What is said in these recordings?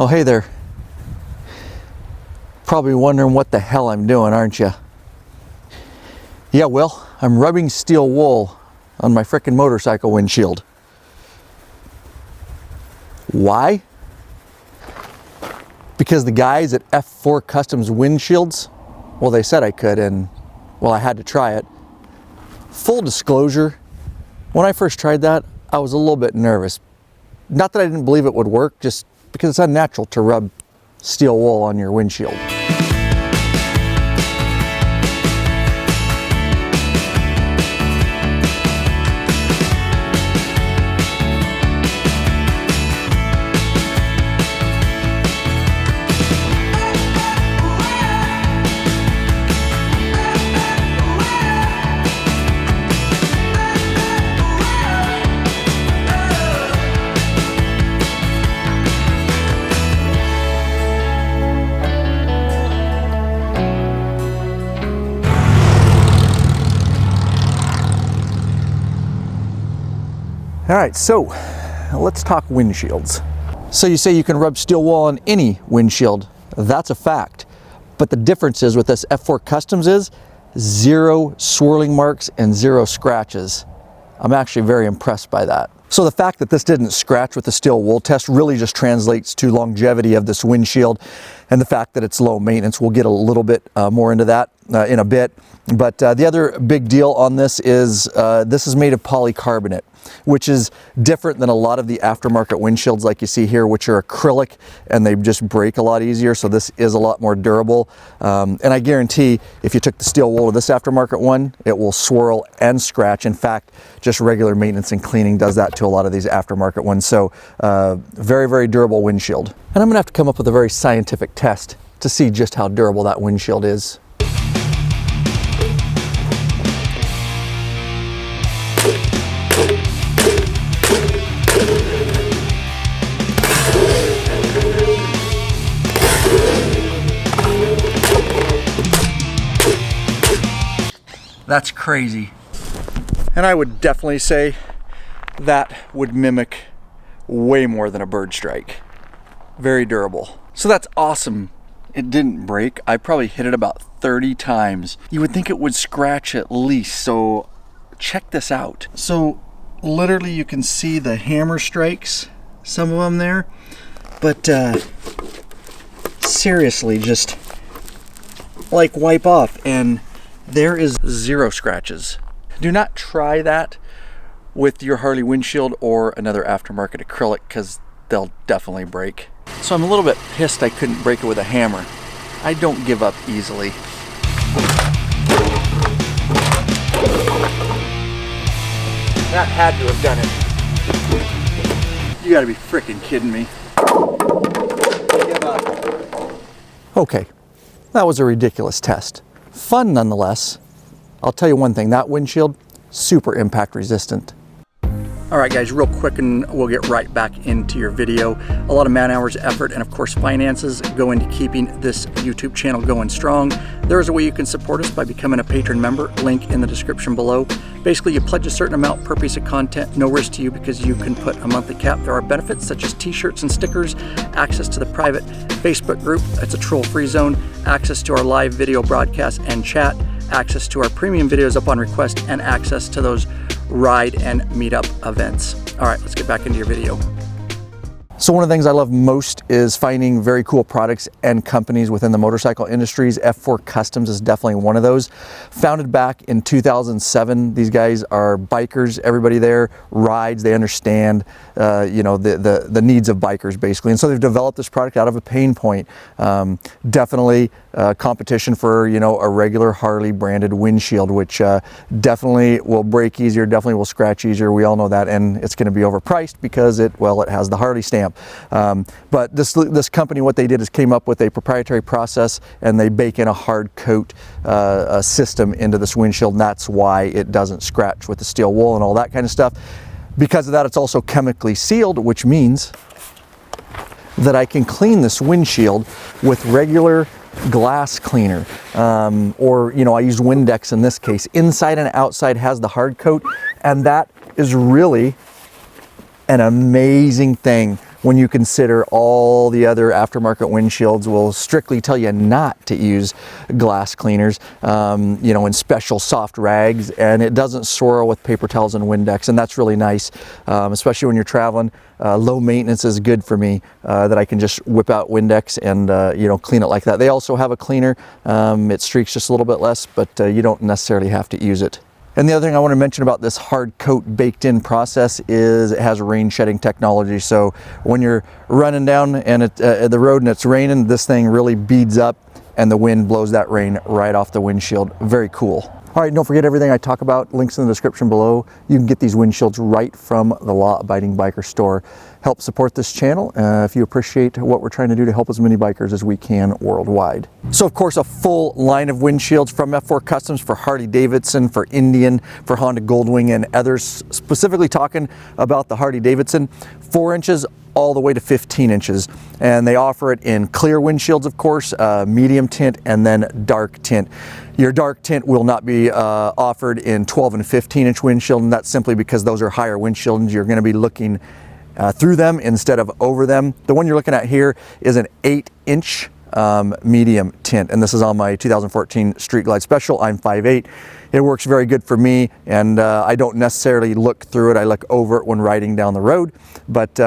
Oh, hey there. Probably wondering what the hell I'm doing, aren't you? Yeah, well, I'm rubbing steel wool on my frickin' motorcycle windshield. Why? Because the guys at F4 Customs Windshields, well, they said I could, and well, I had to try it. Full disclosure, when I first tried that, I was a little bit nervous. Not that I didn't believe it would work, just because it's unnatural to rub steel wool on your windshield. All right, so let's talk windshields. So you say you can rub steel wool on any windshield. That's a fact. But the difference is with this F4 Customs is 0 swirling marks and 0 scratches. I'm actually very impressed by that. So the fact that this didn't scratch with the steel wool test really just translates to longevity of this windshield and the fact that it's low maintenance. We'll get a little bit more into that in a bit. But the other big deal on this is made of polycarbonate, which is different than a lot of the aftermarket windshields like you see here, which are acrylic and they just break a lot easier. So this is a lot more durable. And I guarantee if you took the steel wool to this aftermarket one, it will swirl and scratch. In fact, just regular maintenance and cleaning does that to a lot of these aftermarket ones. So very, very durable windshield. And I'm gonna have to come up with a very scientific test to see just how durable that windshield is. That's crazy. And I would definitely say that would mimic way more than a bird strike. Very durable. So that's awesome. It didn't break. I probably hit it about 30 times. You would think it would scratch at least, so check this out. So literally you can see the hammer strikes, some of them there, but seriously, just like wipe off, and there is 0 scratches. Do not try that with your Harley windshield or another aftermarket acrylic because they'll definitely break. So I'm a little bit pissed I couldn't break it with a hammer. I don't give up easily. That had to have done it. You gotta be freaking kidding me. Give up. Okay, that was a ridiculous test. Fun nonetheless. I'll tell you one thing, that windshield, super impact resistant. All right guys, real quick and we'll get right back into your video. A lot of man hours, effort, and of course finances go into keeping this YouTube channel going strong. There is a way you can support us by becoming a patron member, link in the description below. Basically, you pledge a certain amount per piece of content, no risk to you because you can put a monthly cap. There are benefits such as t-shirts and stickers, access to the private Facebook group, it's a troll-free zone, access to our live video broadcast and chat, access to our premium videos up on request, and access to those ride and meetup events. All right, let's get back into your video. So one of the things I love most is finding very cool products and companies within the motorcycle industries. F4 Customs is definitely one of those. Founded back in 2007, these guys are bikers. Everybody there rides. They understand, you know, the needs of bikers basically, and so they've developed this product out of a pain point. Definitely competition for, you know, a regular Harley branded windshield, which definitely will break easier, definitely will scratch easier. We all know that, and it's going to be overpriced because it has the Harley stamp. But this company, what they did is came up with a proprietary process, and they bake in a hard coat system into this windshield, and that's why it doesn't scratch with the steel wool and all that kind of stuff. Because of that, it's also chemically sealed, which means that I can clean this windshield with regular glass cleaner, or, you know, I use Windex in this case. Inside and outside has the hard coat, and that is really an amazing thing when you consider all the other aftermarket windshields will strictly tell you not to use glass cleaners, you know, in special soft rags, and it doesn't swirl with paper towels and Windex, and that's really nice, especially when you're traveling. Low maintenance is good for me, that I can just whip out Windex and you know, clean it like that. They also have a cleaner. It streaks just a little bit less, but you don't necessarily have to use it. And the other thing I want to mention about this hard coat baked in process is it has rain shedding technology. So when you're running down and the road and it's raining, this thing really beads up and the wind blows that rain right off the windshield. Very cool. All right, don't forget everything I talk about, links in the description below. You can get these windshields right from the Law Abiding Biker store. Help support this channel if you appreciate what we're trying to do to help as many bikers as we can worldwide. So of course, a full line of windshields from F4 Customs for Harley-Davidson, for Indian, for Honda Goldwing, and others. Specifically talking about the Harley-Davidson, 4 inches all the way to 15 inches. And they offer it in clear windshields, of course, medium tint, and then dark tint. Your dark tint will not be offered in 12 and 15 inch windshield, and that's simply because those are higher windshields. You're going to be looking through them instead of over them. The one you're looking at here is an 8-inch medium tint, and this is on my 2014 Street Glide Special. I'm 5'8". It works very good for me, and I don't necessarily look through it. I look over it when riding down the road, but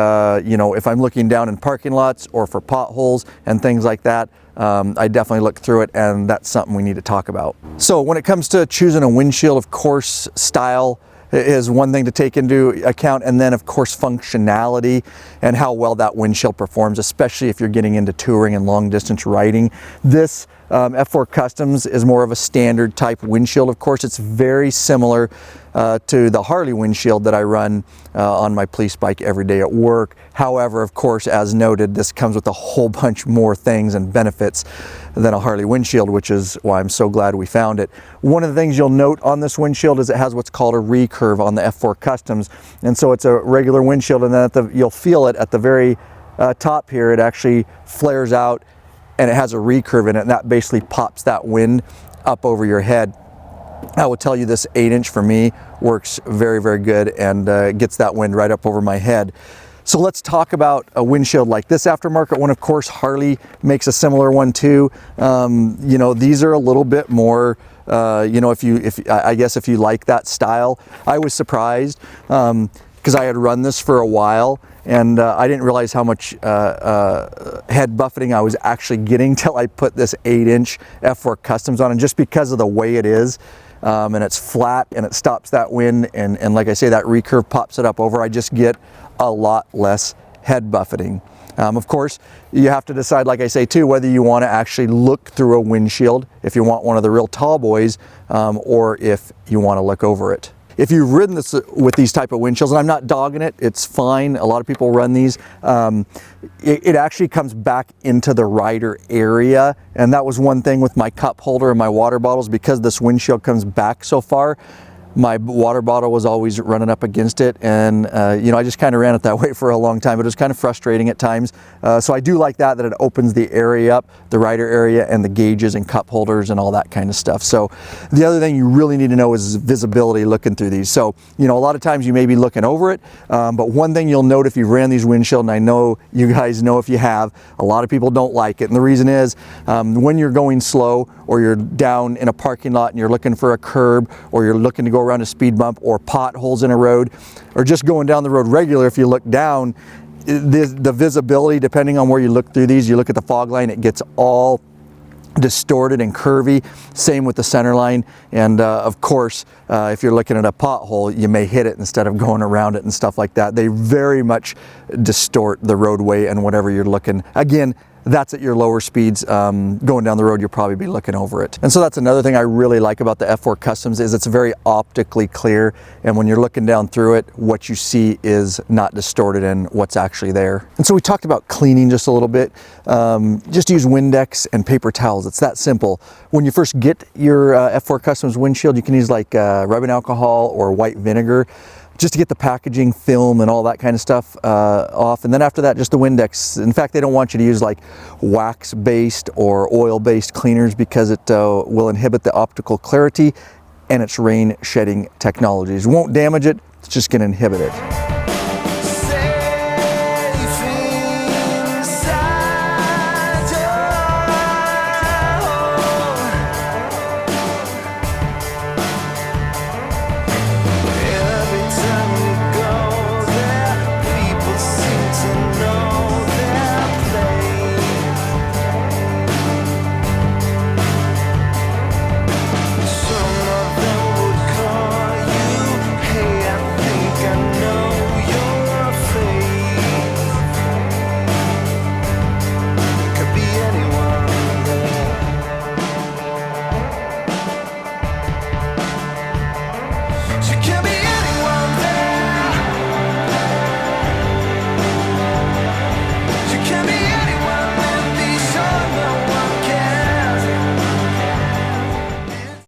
you know, if I'm looking down in parking lots or for potholes and things like that, I definitely look through it, and that's something we need to talk about. So when it comes to choosing a windshield, of course, style is one thing to take into account, and then of course functionality and how well that windshield performs, especially if you're getting into touring and long distance riding. This F4 Customs is more of a standard type windshield. Of course, it's very similar to the Harley windshield that I run on my police bike every day at work. However, of course, as noted, this comes with a whole bunch more things and benefits than a Harley windshield, which is why I'm so glad we found it. One of the things you'll note on this windshield is it has what's called a recurve on the F4 Customs. And so it's a regular windshield, and then you'll feel it at the very top here. It actually flares out and it has a recurve in it, and that basically pops that wind up over your head. I will tell you, this 8-inch for me works very, very good, and gets that wind right up over my head. So let's talk about a windshield like this aftermarket one. Of course, Harley makes a similar one too. You know, these are a little bit more, you know, I guess if you like that style. I was surprised because I had run this for a while, and I didn't realize how much head buffeting I was actually getting till I put this 8-inch F4 Customs on, and just because of the way it is, and it's flat and it stops that wind, and like I say, that recurve pops it up over, I just get a lot less head buffeting. Of course, you have to decide, like I say too, whether you want to actually look through a windshield, if you want one of the real tall boys, or if you want to look over it. If you've ridden this with these type of windshields, and I'm not dogging it, it's fine. A lot of people run these. It actually comes back into the rider area, and that was one thing with my cup holder and my water bottles. Because this windshield comes back so far, my water bottle was always running up against it, and you know, I just kind of ran it that way for a long time. It was kind of frustrating at times. So I do like that it opens the area up, the rider area, and the gauges and cup holders and all that kind of stuff. So the other thing you really need to know is visibility looking through these. So, you know, a lot of times you may be looking over it, but one thing you'll note if you've ran these windshield, and I know you guys know if you have, a lot of people don't like it. And the reason is when you're going slow, or you're down in a parking lot and you're looking for a curb, or you're looking to go around a speed bump, or potholes in a road, or just going down the road regular, if you look down, the visibility, depending on where you look through these, you look at the fog line, it gets all distorted and curvy. Same with the center line, and of course, if you're looking at a pothole, you may hit it instead of going around it and stuff like that. They very much distort the roadway and whatever you're looking. Again, that's at your lower speeds. Going down the road, you'll probably be looking over it. And so that's another thing I really like about the F4 Customs, is it's very optically clear, and when you're looking down through it, what you see is not distorted and what's actually there. And so we talked about cleaning just a little bit. Just use Windex and paper towels. It's that simple. When you first get your F4 Customs windshield, you can use like rubbing alcohol or white vinegar, just to get the packaging film and all that kind of stuff off. And then after that, just the Windex. In fact, they don't want you to use like wax-based or oil-based cleaners, because it will inhibit the optical clarity, and its rain shedding technologies. It won't damage it, it's just gonna inhibit it.